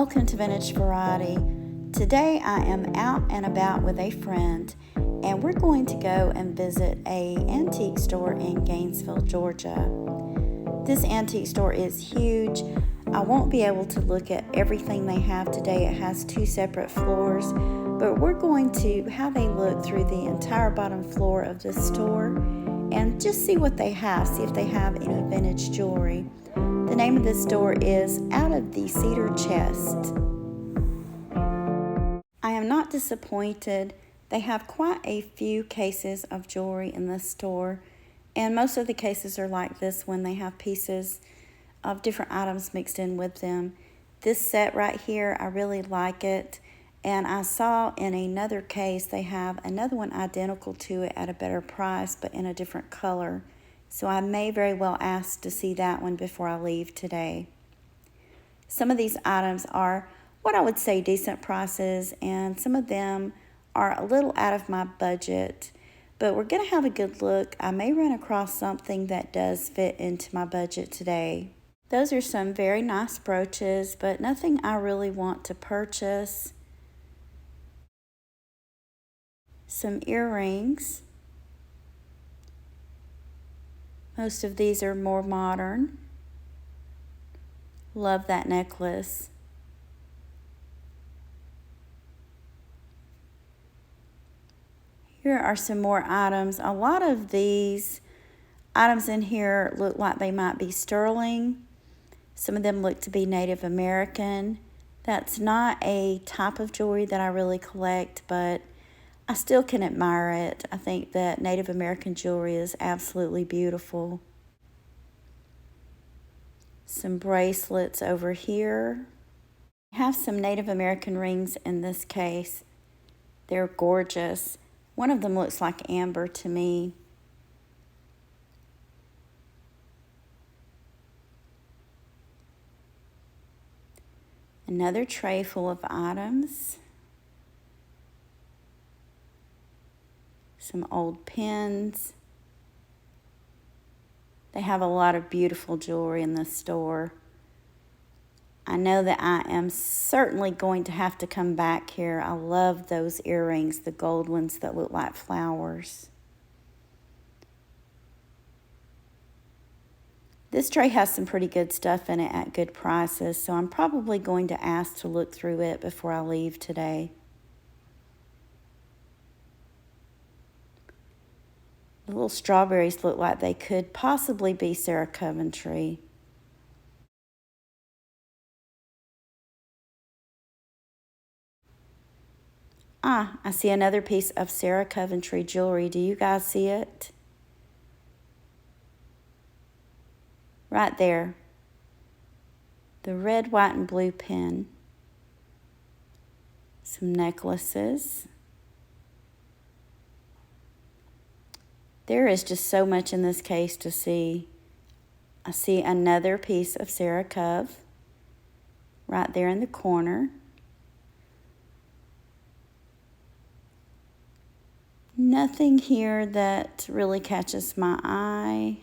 Welcome to Vintage Variety. Today I am out and about with a friend and we're going to go and visit an antique store in Gainesville, Georgia. This antique store is huge. I won't be able to look at everything they have today. It has two separate floors, but we're going to have a look through the entire bottom floor of this store and just see what they have, see if they have any vintage jewelry. The name of this store is Out of the Cedar Chest. I am not disappointed. They have quite a few cases of jewelry in this store, and most of the cases are like this when they have pieces of different items mixed in with them. This set right here, I really like it, and I saw in another case they have another one identical to it at a better price but in a different color. So I may very well ask to see that one before I leave today. Some of these items are what I would say decent prices, and some of them are a little out of my budget, but we're going to have a good look. I may run across something that does fit into my budget today. Those are some very nice brooches, but nothing I really want to purchase. Some earrings. Most of these are more modern. Love that necklace. Here are some more items. A lot of these items in here look like they might be sterling. Some of them look to be Native American. That's not a type of jewelry that I really collect, but I still can admire it. I think that Native American jewelry is absolutely beautiful. Some bracelets over here. I have some Native American rings in this case. They're gorgeous. One of them looks like amber to me. Another tray full of items. Some old pins. They have a lot of beautiful jewelry in this store. I know that I am certainly going to have to come back here. I love those earrings, the gold ones that look like flowers. This tray has some pretty good stuff in it at good prices, so I'm probably going to ask to look through it before I leave today. The little strawberries look like they could possibly be Sarah Coventry. I see another piece of Sarah Coventry jewelry. Do you guys see it? Right there. The red, white, and blue pin. Some necklaces. There is just so much in this case to see. I see another piece of Sarah Cove right there in the corner. Nothing here that really catches my eye.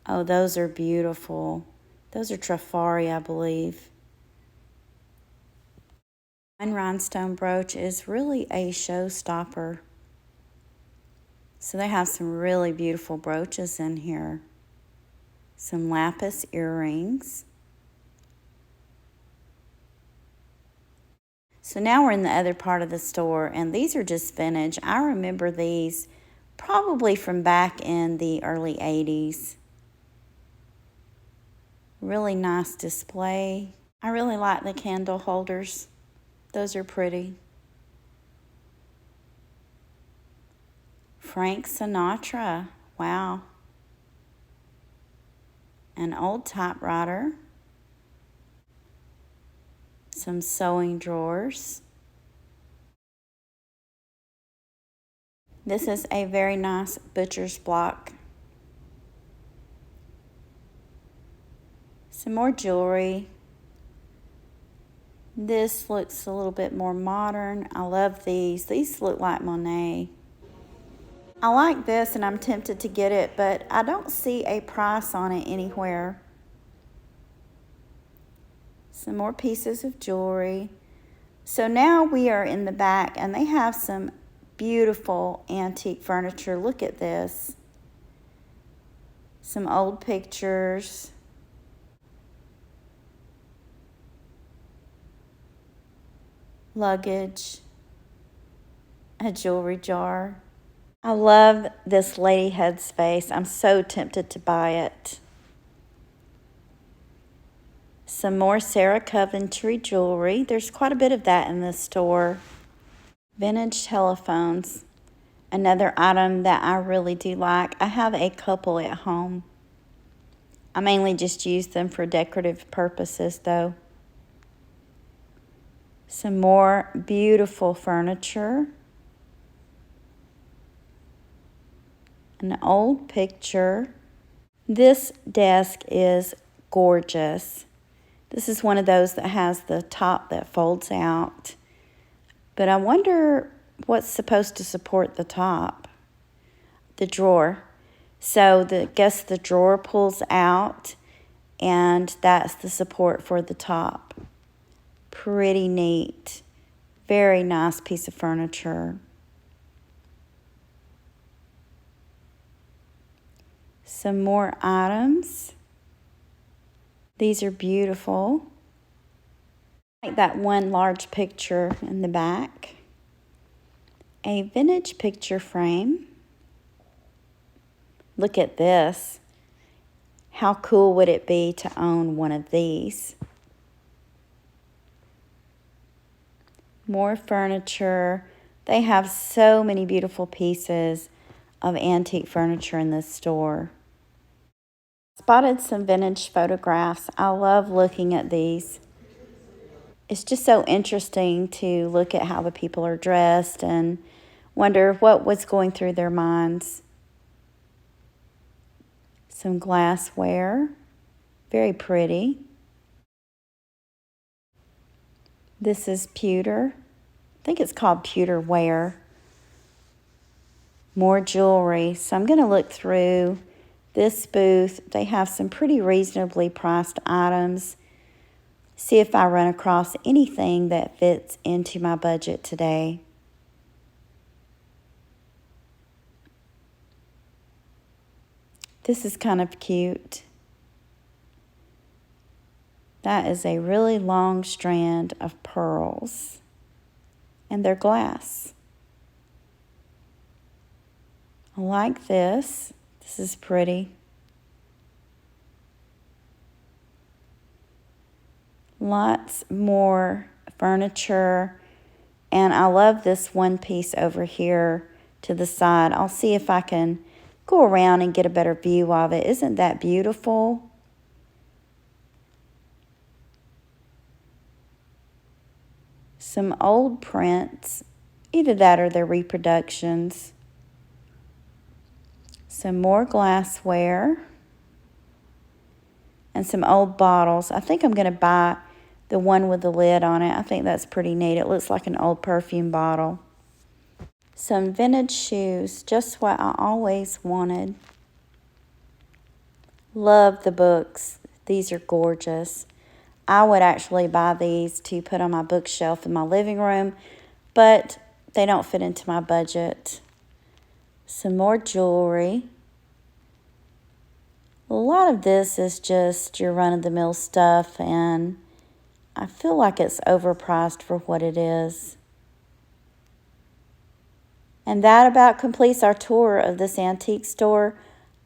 Oh, those are beautiful. Those are Trifari, I believe. One rhinestone brooch is really a showstopper. So they have some really beautiful brooches in here. Some lapis earrings. So now we're in the other part of the store, and these are just vintage. I remember these probably from back in the early 80s. Really nice display. I really like the candle holders. Those are pretty. Frank Sinatra, wow. An old typewriter. Some sewing drawers. This is a very nice butcher's block. Some more jewelry. This looks a little bit more modern. I love these. These look like Monet. I like this and I'm tempted to get it, but I don't see a price on it anywhere. Some more pieces of jewelry. So now we are in the back, and they have some beautiful antique furniture. Look at this. Some old pictures. Luggage. A jewelry jar. I love this lady headspace. I'm so tempted to buy it. Some more Sarah Coventry jewelry. There's quite a bit of that in this store. Vintage telephones. Another item that I really do like. I have a couple at home. I mainly just use them for decorative purposes though. Some more beautiful furniture. An old picture. This desk is gorgeous. This is one of those that has the top that folds out. But I wonder what's supposed to support the top. The drawer. So I guess the drawer pulls out, and that's the support for the top. Pretty neat. Very nice piece of furniture. Some more items. These are beautiful. Like that one large picture in the back. A vintage picture frame. Look at this. How cool would it be to own one of these? More furniture. They have so many beautiful pieces of antique furniture in this store. Spotted some vintage photographs. I love looking at these. It's just so interesting to look at how the people are dressed and wonder what was going through their minds. Some glassware. Very pretty. This is pewter. I think it's called pewter ware. More jewelry. So I'm going to look through this booth. They have some pretty reasonably priced items. See if I run across anything that fits into my budget today. This is kind of cute. That is a really long strand of pearls. And they're glass. I like this. This is pretty. Lots more furniture. And I love this one piece over here to the side. I'll see if I can go around and get a better view of it. Isn't that beautiful? Some old prints. Either that or they're reproductions. Some more glassware. And some old bottles. I think I'm going to buy the one with the lid on it. I think that's pretty neat. It looks like an old perfume bottle. Some vintage shoes. Just what I always wanted. Love the books. These are gorgeous. I would actually buy these to put on my bookshelf in my living room, but they don't fit into my budget. Some more jewelry. A lot of this is just your run-of-the-mill stuff, and I feel like it's overpriced for what it is. And that about completes our tour of this antique store.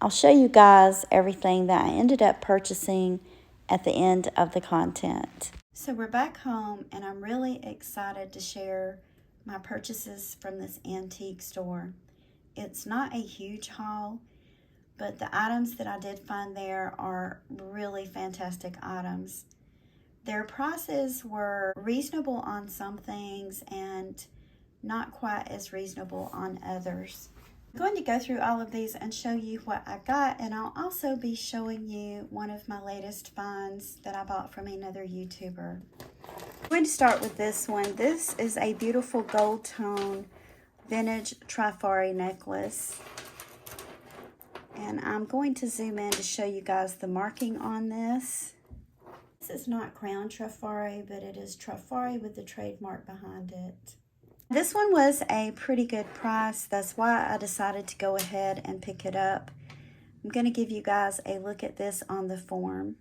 I'll show you guys everything that I ended up purchasing at the end of the content. So we're back home, and I'm really excited to share my purchases from this antique store. It's not a huge haul, but the items that I did find there are really fantastic items. Their prices were reasonable on some things and not quite as reasonable on others. I'm going to go through all of these and show you what I got, and I'll also be showing you one of my latest finds that I bought from another YouTuber. I'm going to start with this one. This is a beautiful gold tone vintage trifari necklace. And I'm going to zoom in to show you guys the marking on this. This is not crown trufari, but it is trufari with the trademark behind it. This one was a pretty good price. That's why I decided to go ahead and pick it up. I'm going to give you guys a look at this on the form.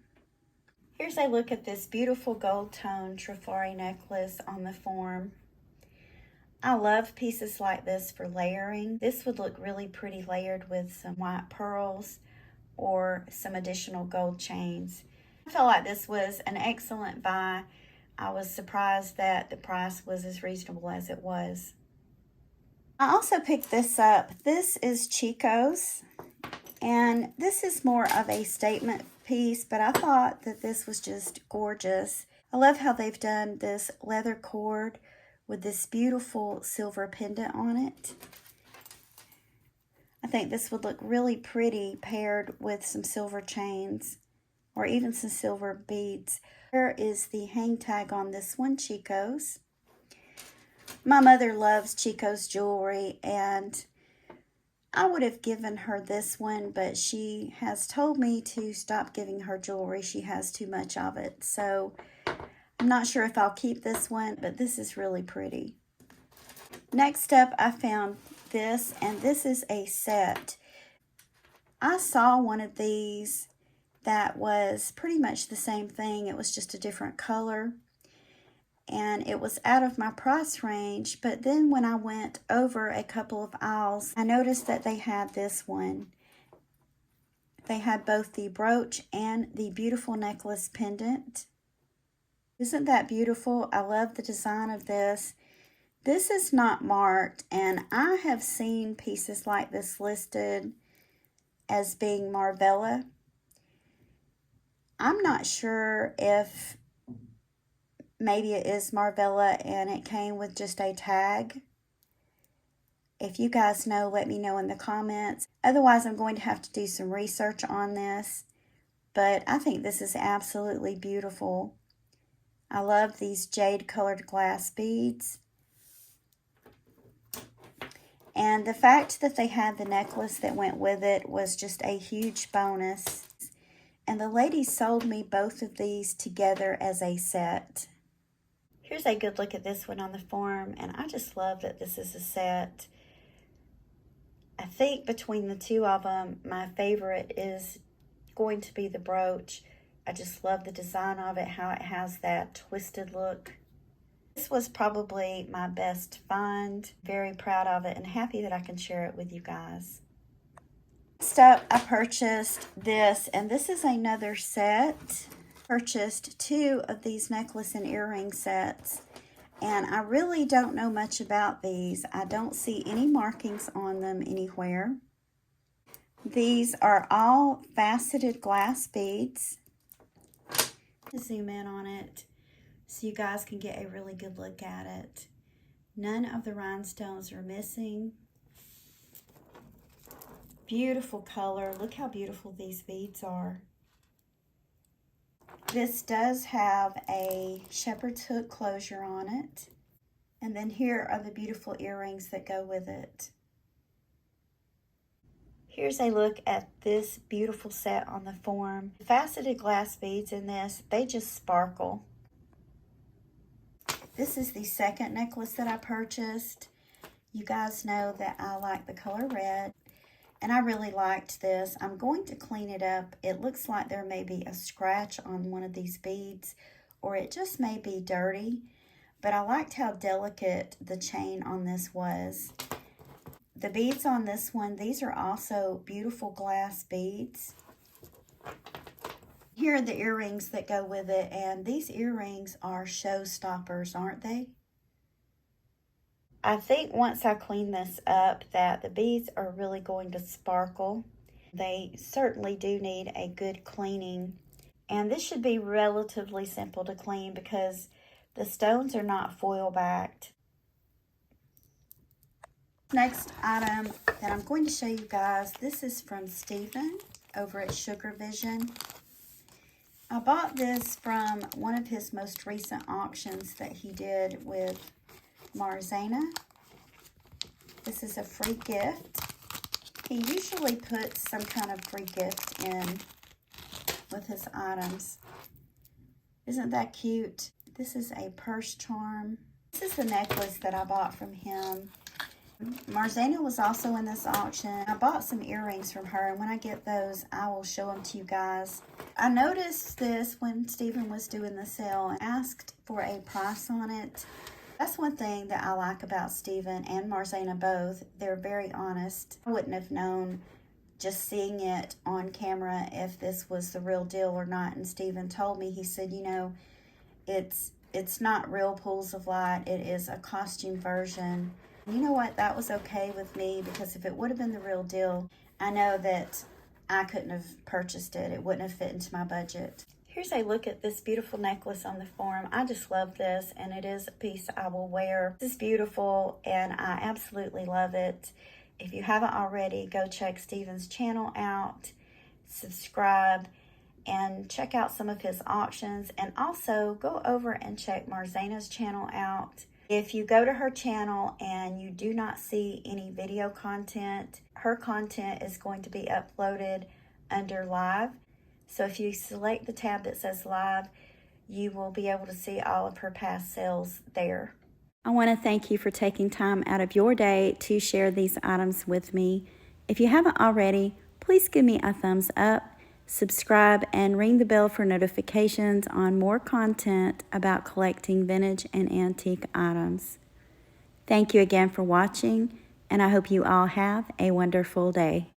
Here's a look at this beautiful gold tone trufari necklace on the form. I love pieces like this for layering. This would look really pretty layered with some white pearls or some additional gold chains. I felt like this was an excellent buy. I was surprised that the price was as reasonable as it was. I also picked this up. This is Chico's, and this is more of a statement piece, but I thought that this was just gorgeous. I love how they've done this leather cord with this beautiful silver pendant on it. I think this would look really pretty paired with some silver chains or even some silver beads. Here is the hang tag on this one, Chico's. My mother loves Chico's jewelry, and I would have given her this one, but she has told me to stop giving her jewelry. She has too much of it. So I'm not sure if I'll keep this one, but this is really pretty. Next up, I found this, and this is a set. I saw one of these that was pretty much the same thing. It was just a different color, and it was out of my price range. But then when I went over a couple of aisles, I noticed that they had this one. They had both the brooch and the beautiful necklace pendant. Isn't that beautiful? I love the design of this. This is not marked, and I have seen pieces like this listed as being Marvella. I'm not sure if maybe it is Marvella and it came with just a tag. If you guys know, let me know in the comments. Otherwise, I'm going to have to do some research on this. But I think this is absolutely beautiful. I love these jade colored glass beads. And the fact that they had the necklace that went with it was just a huge bonus. And the lady sold me both of these together as a set. Here's a good look at this one on the form, and I just love that this is a set. I think between the two of them, my favorite is going to be the brooch. I just love the design of it, how it has that twisted look. This was probably my best find. Very proud of it and happy that I can share it with you guys. Next up, I purchased this, and this is another set. Purchased 2 of these necklace and earring sets, and I really don't know much about these. I don't see any markings on them anywhere. These are all faceted glass beads. Zoom in on it so you guys can get a really good look at it. None of the rhinestones are missing. Beautiful color. Look how beautiful these beads are. This does have a shepherd's hook closure on it. And then here are the beautiful earrings that go with it. Here's a look at this beautiful set on the form. Faceted glass beads in this, they just sparkle. This is the second necklace that I purchased. You guys know that I like the color red, and I really liked this. I'm going to clean it up. It looks like there may be a scratch on one of these beads, or it just may be dirty, but I liked how delicate the chain on this was. The beads on this one, these are also beautiful glass beads. Here are the earrings that go with it, and these earrings are showstoppers, aren't they? I think once I clean this up that the beads are really going to sparkle. They certainly do need a good cleaning, and this should be relatively simple to clean because the stones are not foil backed. Next item that I'm going to show you guys, this is from Stephen over at Sugar Vision. I bought this from one of his most recent auctions that he did with Marzena. This is a free gift. He usually puts some kind of free gift in with his items. Isn't that cute? This is a purse charm. This is the necklace that I bought from him. Marzena was also in this auction. I bought some earrings from her, and when I get those, I will show them to you guys. I noticed this when Stephen was doing the sale and asked for a price on it. That's one thing that I like about Stephen and Marzena both. They're very honest. I wouldn't have known just seeing it on camera if this was the real deal or not. And Stephen told me, he said, you know, it's not real pools of light. It is a costume version. You know what? That was okay with me, because if it would have been the real deal, I know that I couldn't have purchased it. It wouldn't have fit into my budget. Here's a look at this beautiful necklace on the form. I just love this, and it is a piece I will wear. This is beautiful, and I absolutely love it. If you haven't already, go check Stephen's channel out, subscribe, and check out some of his auctions. And also go over and check Marzena's channel out. If you go to her channel and you do not see any video content, her content is going to be uploaded under live. So if you select the tab that says live, you will be able to see all of her past sales there. I want to thank you for taking time out of your day to share these items with me. If you haven't already, please give me a thumbs up, subscribe, and ring the bell for notifications on more content about collecting vintage and antique items. Thank you again for watching, and I hope you all have a wonderful day.